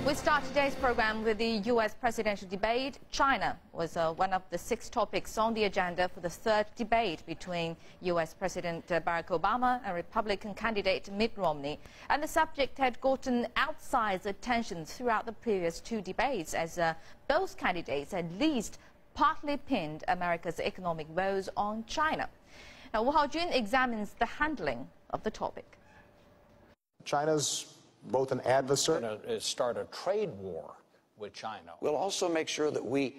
We start today's program with the U.S. presidential debate. China was one of the 6 topics on the agenda for the 3rd debate between U.S. President Barack Obama and Republican candidate Mitt Romney. And the subject had gotten outsized attention throughout the previous 2 debates, as both candidates at least partly pinned America's economic woes on China. Now, Wu Haojun examines the handling of the topic. China's both an adversary. We're going to start a trade war with China. We'll also make sure that we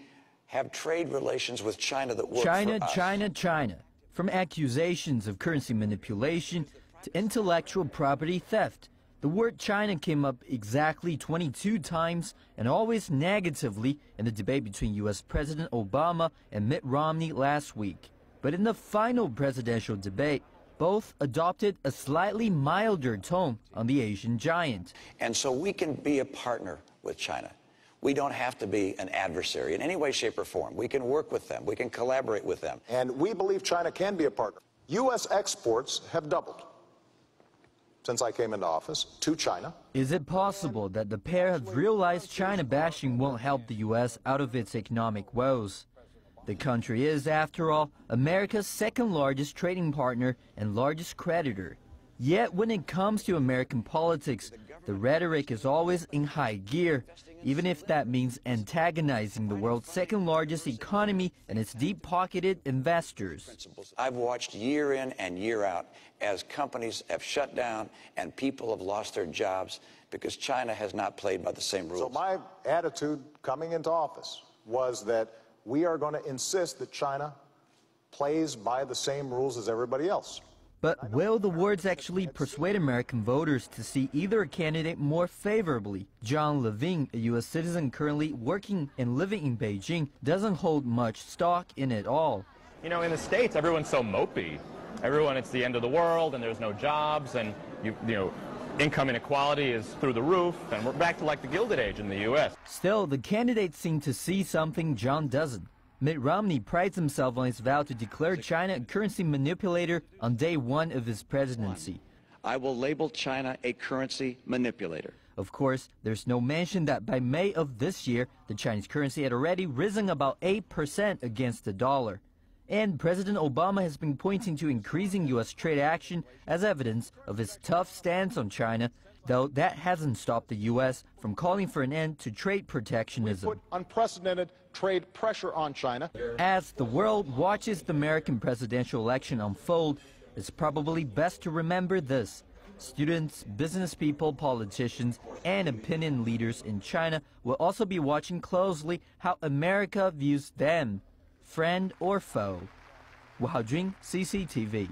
have trade relations with China that work for us. China. From accusations of currency manipulation to intellectual property theft, the word China came up exactly 22 times, and always negatively, in the debate between U.S. President Obama and Mitt Romney last week. But in the final presidential debate, both adopted a slightly milder tone on the Asian giant. And so we can be a partner with China. We don't have to be an adversary in any way, shape, or form. We can work with them. We can collaborate with them. And we believe China can be a partner. U.S. exports have doubled since I came into office to China. Is it possible that the pair have realized China bashing won't help the U.S. out of its economic woes? The country is, after all, America's 2nd largest trading partner and largest creditor. Yet when it comes to American politics, the rhetoric is always in high gear, even if that means antagonizing the world's 2nd largest economy and its deep-pocketed investors. I've watched year in and year out as companies have shut down and people have lost their jobs because China has not played by the same rules. So my attitude coming into office was that we are going to insist that China plays by the same rules as everybody else. But will the words actually persuade American voters to see either candidate more favorably? John Levine, a U.S. citizen currently working and living in Beijing, doesn't hold much stock in it all. You know, in the States, everyone's so mopey. Everyone, it's the end of the world, and there's no jobs, and you know, income inequality is through the roof, and we're back to like the Gilded Age in the U.S. Still, the candidates seem to see something John doesn't. Mitt Romney prides himself on his vow to declare China a currency manipulator on day 1 of his presidency. I will label China a currency manipulator. Of course, there's no mention that by May of this year, the Chinese currency had already risen about 8% against the dollar. And President Obama has been pointing to increasing U.S. trade action as evidence of his tough stance on China, though that hasn't stopped the U.S. from calling for an end to trade protectionism. We put unprecedented trade pressure on China. As the world watches the American presidential election unfold, it's probably best to remember this. Students, business people, politicians, and opinion leaders in China will also be watching closely how America views them, friend or foe. Wu Haojun, CCTV.